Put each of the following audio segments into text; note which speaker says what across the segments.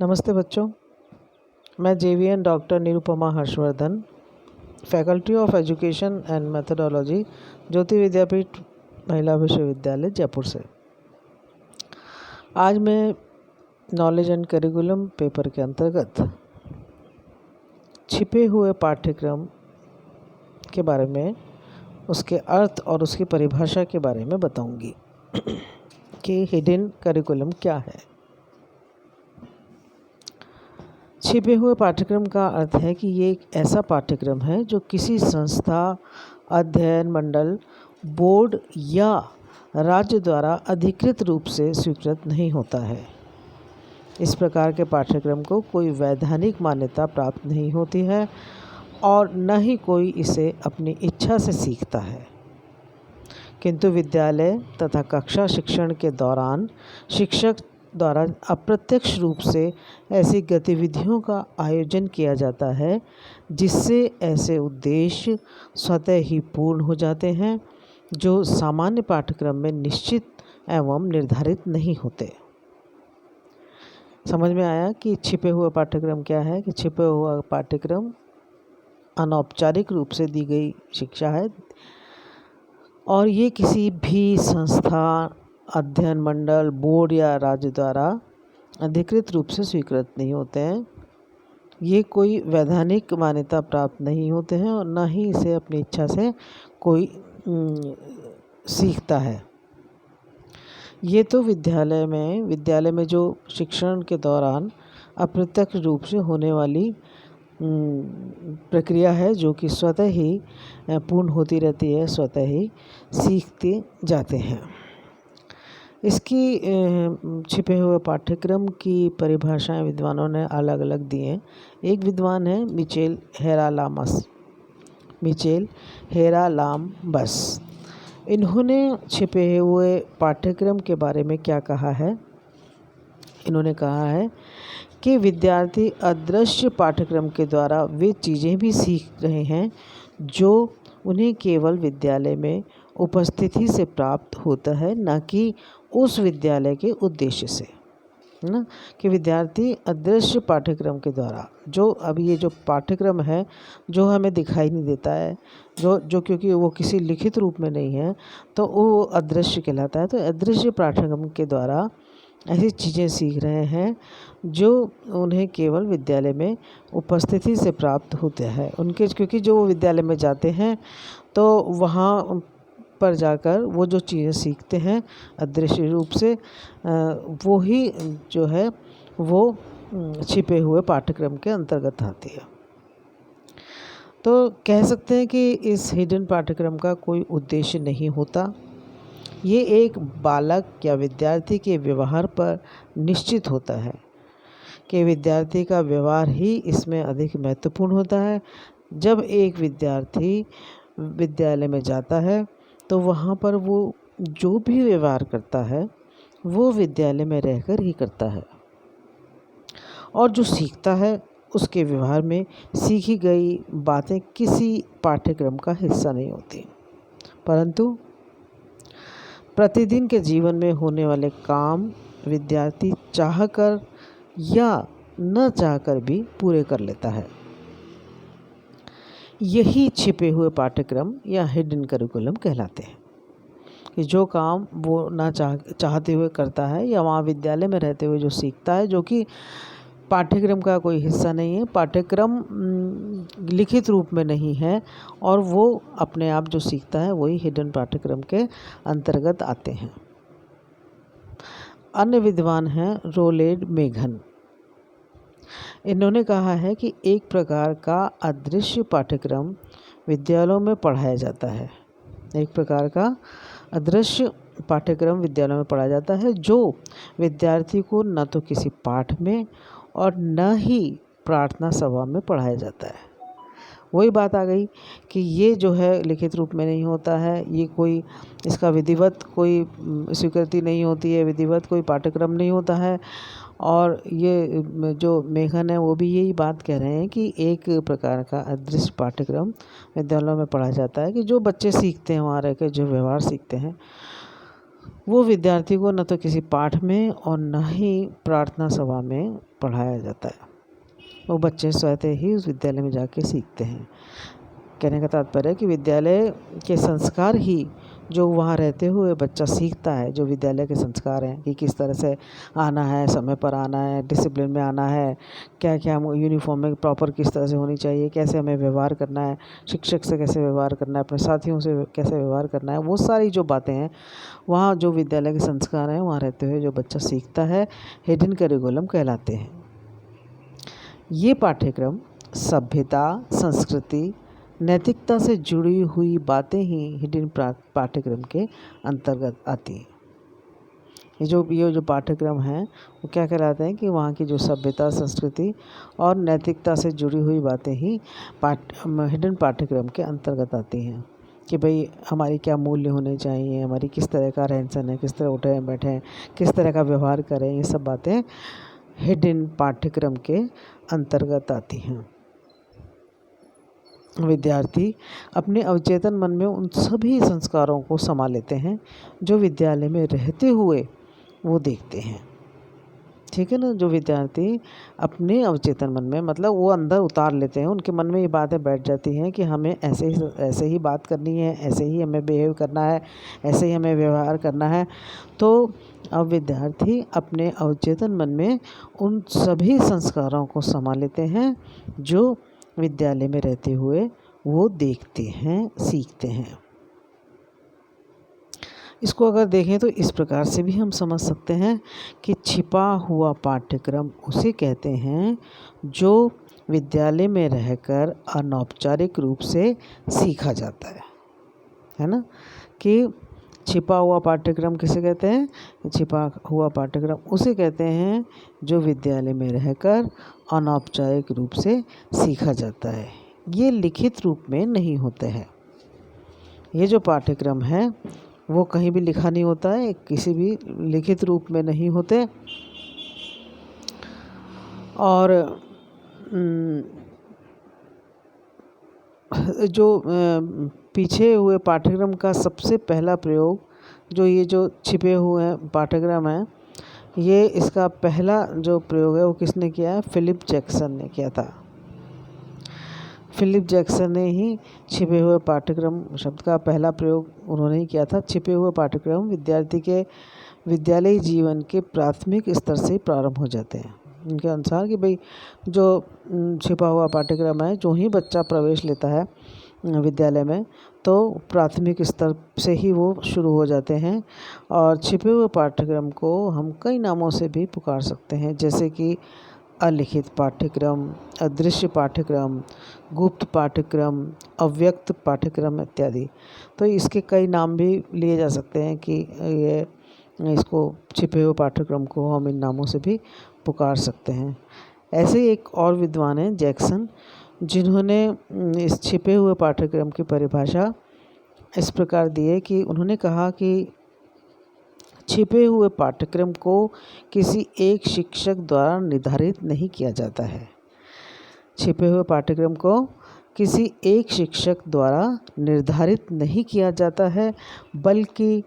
Speaker 1: नमस्ते बच्चों, मैं JVN doctor Nirupama Harshvardhan, faculty of education and methodology, Jyoti Vidyapeeth Mahila Vishwavidyalaya Jaipur से। आज मैं नॉलेज एंड करिकुलम पेपर के अंतर्गत छिपे हुए पाठ्यक्रम के बारे में, उसके अर्थ और उसकी परिभाषा के बारे में बताऊंगी कि हिडन करिकुलम क्या है। छिपे हुए पाठ्यक्रम का अर्थ है कि ये एक ऐसा पाठ्यक्रम है जो किसी संस्था, अध्ययन मंडल, बोर्ड या राज्य द्वारा अधिकृत रूप से स्वीकृत नहीं होता है। इस प्रकार के पाठ्यक्रम को कोई वैधानिक मान्यता प्राप्त नहीं होती है और न ही कोई इसे अपनी इच्छा से सीखता है, किंतु विद्यालय तथा कक्षा शिक्षण के दौरान शिक्षक द्वारा अप्रत्यक्ष रूप से ऐसी गतिविधियों का आयोजन किया जाता है जिससे ऐसे उद्देश्य स्वतः ही पूर्ण हो जाते हैं जो सामान्य पाठ्यक्रम में निश्चित एवं निर्धारित नहीं होते। समझ में आया कि छिपे हुए पाठ्यक्रम क्या है? कि छिपे हुआ पाठ्यक्रम अनौपचारिक रूप से दी गई शिक्षा है और ये किसी भी संस्था, अध्ययन मंडल, बोर्ड या राज्य द्वारा अधिकृत रूप से स्वीकृत नहीं होते हैं। ये कोई वैधानिक मान्यता प्राप्त नहीं होते हैं और न ही इसे अपनी इच्छा से कोई सीखता है। ये तो विद्यालय में जो शिक्षण के दौरान अप्रत्यक्ष रूप से होने वाली प्रक्रिया है जो कि स्वतः ही पूर्ण होती रहती है, स्वतः ही सीखते जाते हैं। इसकी छिपे हुए पाठ्यक्रम की परिभाषाएं विद्वानों ने अलग अलग दी हैं। एक विद्वान है मिचेल हेरालाम्बस। इन्होंने छिपे हुए पाठ्यक्रम के बारे में क्या कहा है? इन्होंने कहा है कि विद्यार्थी अदृश्य पाठ्यक्रम के द्वारा वे चीज़ें भी सीख रहे हैं जो उन्हें केवल विद्यालय में उपस्थिति से प्राप्त होता है, न कि उस विद्यालय के उद्देश्य से, है ना। कि विद्यार्थी अदृश्य पाठ्यक्रम के द्वारा जो अभी ये जो पाठ्यक्रम है जो हमें दिखाई नहीं देता है, जो क्योंकि वो किसी लिखित रूप में नहीं है तो वो अदृश्य कहलाता है। तो अदृश्य पाठ्यक्रम के द्वारा ऐसी चीज़ें सीख रहे हैं जो उन्हें केवल विद्यालय में उपस्थिति से प्राप्त होते हैं। उनके क्योंकि जो वो विद्यालय में जाते हैं तो वहाँ पर जाकर वो जो चीज़ें सीखते हैं अदृश्य रूप से, वो ही जो है वो छिपे हुए पाठ्यक्रम के अंतर्गत आती है। तो कह सकते हैं कि इस हिडन पाठ्यक्रम का कोई उद्देश्य नहीं होता। ये एक बालक या विद्यार्थी के व्यवहार पर निश्चित होता है कि विद्यार्थी का व्यवहार ही इसमें अधिक महत्वपूर्ण होता है। जब एक विद्यार्थी विद्यालय में जाता है तो वहाँ पर वो जो भी व्यवहार करता है वो विद्यालय में रहकर ही करता है और जो सीखता है उसके व्यवहार में सीखी गई बातें किसी पाठ्यक्रम का हिस्सा नहीं होती, परंतु प्रतिदिन के जीवन में होने वाले काम विद्यार्थी चाहकर या न चाहकर भी पूरे कर लेता है। यही छिपे हुए पाठ्यक्रम या हिडन करिकुलम कहलाते हैं कि जो काम वो ना चाहते हुए करता है या वहाँ विद्यालय में रहते हुए जो सीखता है, जो कि पाठ्यक्रम का कोई हिस्सा नहीं है, पाठ्यक्रम लिखित रूप में नहीं है और वो अपने आप जो सीखता है वही हिडन पाठ्यक्रम के अंतर्गत आते हैं। अन्य विद्वान हैं रोलेड मेघन। इन्होंने कहा है कि एक प्रकार का अदृश्य पाठ्यक्रम विद्यालयों में पढ़ाया जाता है। एक प्रकार का अदृश्य पाठ्यक्रम विद्यालयों में पढ़ाया जाता है जो विद्यार्थी को न तो किसी पाठ में और न ही प्रार्थना सभा में पढ़ाया जाता है। वही बात आ गई कि ये जो है लिखित रूप में नहीं होता है, ये कोई इसका विधिवत कोई स्वीकृति नहीं होती है, विधिवत कोई पाठ्यक्रम नहीं होता है। और ये जो मेघन है वो भी यही बात कह रहे हैं कि एक प्रकार का अदृश्य पाठ्यक्रम विद्यालयों में पढ़ाया जाता है कि जो बच्चे सीखते हैं, वहाँ रह कर जो व्यवहार सीखते हैं वो विद्यार्थी को न तो किसी पाठ में और न ही प्रार्थना सभा में पढ़ाया जाता है। वो बच्चे स्वतः ही उस विद्यालय में जाके सीखते हैं। कहने का तात्पर्य है कि विद्यालय के संस्कार ही जो वहाँ रहते हुए बच्चा सीखता है, जो विद्यालय के संस्कार हैं कि किस तरह से आना है, समय पर आना है, डिसिप्लिन में आना है, क्या क्या यूनिफॉर्म में प्रॉपर किस तरह से होनी चाहिए, कैसे हमें व्यवहार करना है, शिक्षक से कैसे व्यवहार करना है, अपने साथियों से कैसे व्यवहार करना है, वो सारी जो बातें हैं वहाँ जो विद्यालय के संस्कार हैं वहाँ रहते हुए जो बच्चा सीखता है, हिडन करिकुलम कहलाते हैं। ये पाठ्यक्रम सभ्यता, संस्कृति, नैतिकता से जुड़ी हुई बातें ही हिडन पाठ्यक्रम के अंतर्गत आती हैं। ये जो पाठ्यक्रम हैं वो क्या कहलाते हैं कि वहाँ की जो सभ्यता, संस्कृति और नैतिकता से जुड़ी हुई बातें ही हिडन पाठ्यक्रम के अंतर्गत आती हैं कि भाई हमारी क्या मूल्य होने चाहिए, हमारी किस तरह का रहन सहन है, किस तरह उठें बैठें, किस तरह का व्यवहार करें, ये सब बातें हिडन पाठ्यक्रम के अंतर्गत आती हैं। विद्यार्थी अपने अवचेतन मन में उन सभी संस्कारों को समा लेते हैं जो विद्यालय में रहते हुए वो देखते हैं। ठीक है ना। जो विद्यार्थी अपने अवचेतन मन में मतलब वो अंदर उतार लेते हैं, उनके मन में ये बातें बैठ जाती हैं कि हमें ऐसे ही बात करनी है, ऐसे ही हमें बिहेव करना है, ऐसे ही हमें व्यवहार करना है। तो अब विद्यार्थी अपने अवचेतन मन में उन सभी संस्कारों को समा लेते हैं जो विद्यालय में रहते हुए वो देखते हैं, सीखते हैं। इसको अगर देखें तो इस प्रकार से भी हम समझ सकते हैं कि छिपा हुआ पाठ्यक्रम उसे कहते हैं जो विद्यालय में रहकर अनौपचारिक रूप से सीखा जाता है ना। कि छिपा हुआ पाठ्यक्रम किसे कहते हैं? छिपा हुआ पाठ्यक्रम उसे कहते हैं जो विद्यालय में रहकर अनौपचारिक रूप से सीखा जाता है। ये लिखित रूप में नहीं होते हैं। ये जो पाठ्यक्रम है वो कहीं भी लिखा नहीं होता है, किसी भी लिखित रूप में नहीं होते। और जो पीछे हुए पाठ्यक्रम का सबसे पहला प्रयोग जो छिपे हुए पाठ्यक्रम हैं, ये इसका पहला जो प्रयोग है वो किसने किया है? फिलिप जैक्सन ने किया था। फिलिप जैक्सन ने ही छिपे हुए पाठ्यक्रम शब्द का पहला प्रयोग उन्होंने ही किया था। छिपे हुए पाठ्यक्रम विद्यार्थी के विद्यालयी जीवन के प्राथमिक स्तर से प्रारंभ हो जाते हैं। उनके अनुसार कि भाई जो छिपा हुआ पाठ्यक्रम है, जो ही बच्चा प्रवेश लेता है विद्यालय में तो प्राथमिक स्तर से ही वो शुरू हो जाते हैं। और छिपे हुए पाठ्यक्रम को हम कई नामों से भी पुकार सकते हैं, जैसे कि अलिखित पाठ्यक्रम, अदृश्य पाठ्यक्रम, गुप्त पाठ्यक्रम, अव्यक्त पाठ्यक्रम इत्यादि। तो इसके कई नाम भी लिए जा सकते हैं कि ये इसको छिपे हुए पाठ्यक्रम को हम इन नामों से भी पुकार सकते हैं। ऐसे ही एक और विद्वान हैं जैक्सन, जिन्होंने इस छिपे हुए पाठ्यक्रम की परिभाषा इस प्रकार दी है कि उन्होंने कहा कि छिपे हुए पाठ्यक्रम को किसी एक शिक्षक द्वारा निर्धारित नहीं किया जाता है। छिपे हुए पाठ्यक्रम को किसी एक शिक्षक द्वारा निर्धारित नहीं किया जाता है, बल्कि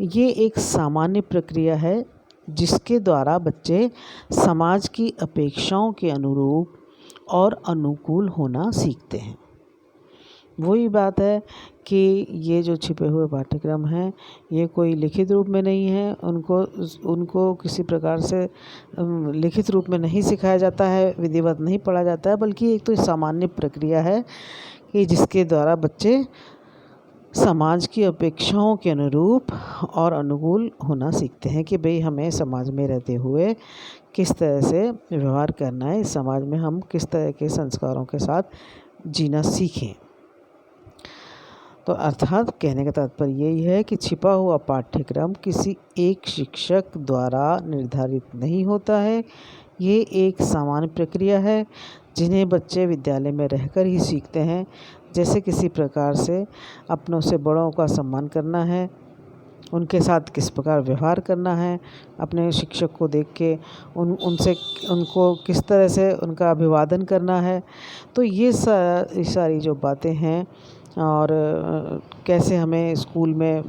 Speaker 1: ये एक सामान्य प्रक्रिया है जिसके द्वारा बच्चे समाज की अपेक्षाओं के अनुरूप और अनुकूल होना सीखते हैं। वही बात है कि ये जो छिपे हुए पाठ्यक्रम हैं ये कोई लिखित रूप में नहीं है, उनको किसी प्रकार से लिखित रूप में नहीं सिखाया जाता है, विधिवत नहीं पढ़ा जाता है, बल्कि एक तो सामान्य प्रक्रिया है कि जिसके द्वारा बच्चे समाज की अपेक्षाओं के अनुरूप और अनुकूल होना सीखते हैं कि भाई हमें समाज में रहते हुए किस तरह से व्यवहार करना है, इस समाज में हम किस तरह के संस्कारों के साथ जीना सीखें। तो अर्थात कहने का तात्पर्य यही है कि छिपा हुआ पाठ्यक्रम किसी एक शिक्षक द्वारा निर्धारित नहीं होता है। ये एक सामान्य प्रक्रिया है जिन्हें बच्चे विद्यालय में रहकर ही सीखते हैं, जैसे किसी प्रकार से अपनों से बड़ों का सम्मान करना है, उनके साथ किस प्रकार व्यवहार करना है, अपने शिक्षक को देख के उनको किस तरह से उनका अभिवादन करना है। तो ये सारी जो बातें हैं और कैसे हमें स्कूल में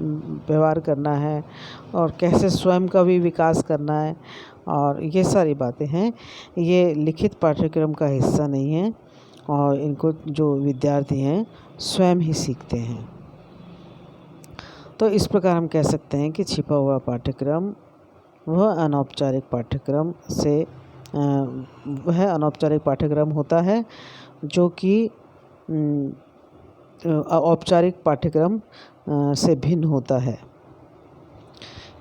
Speaker 1: व्यवहार करना है और कैसे स्वयं का भी विकास करना है, और ये सारी बातें हैं। ये लिखित पाठ्यक्रम का हिस्सा नहीं है और इनको जो विद्यार्थी हैं स्वयं ही सीखते हैं। तो इस प्रकार हम कह सकते हैं कि छिपा हुआ पाठ्यक्रम वह अनौपचारिक पाठ्यक्रम होता है जो कि औपचारिक पाठ्यक्रम से भिन्न होता है।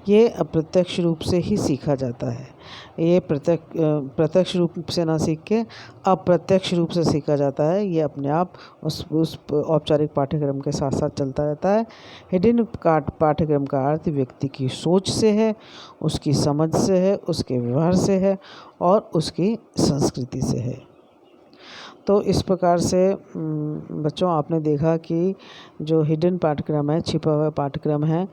Speaker 1: ये अप्रत्यक्ष रूप से ही सीखा जाता है। ये प्रत्यक्ष रूप से ना सीख के अप्रत्यक्ष रूप से सीखा जाता है। ये अपने आप उस औपचारिक पाठ्यक्रम के साथ साथ चलता रहता है। हिडन पाठ्यक्रम का अर्थ व्यक्ति की सोच से है, उसकी समझ से है, उसके व्यवहार से है और उसकी संस्कृति से है। तो इस प्रकार से बच्चों आपने देखा कि जो हिडन पाठ्यक्रम है, छिपा हुआ पाठ्यक्रम है,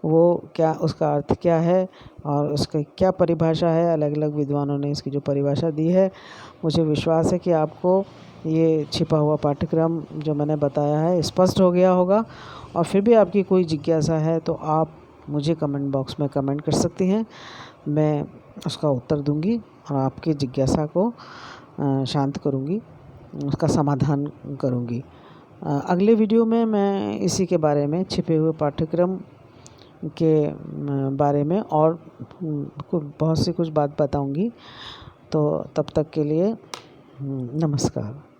Speaker 1: वो क्या, उसका अर्थ क्या है और उसका क्या परिभाषा है। अलग अलग विद्वानों ने इसकी जो परिभाषा दी है, मुझे विश्वास है कि आपको ये छिपा हुआ पाठ्यक्रम जो मैंने बताया है स्पष्ट हो गया होगा। और फिर भी आपकी कोई जिज्ञासा है तो आप मुझे कमेंट बॉक्स में कमेंट कर सकती हैं, मैं उसका उत्तर दूंगी और आपकी जिज्ञासा को शांत करूंगी, उसका समाधान करूंगी। अगले वीडियो में मैं इसी के बारे में, छिपे हुए पाठ्यक्रम के बारे में और बहुत सी कुछ बात बताऊंगी। तो तब तक के लिए नमस्कार।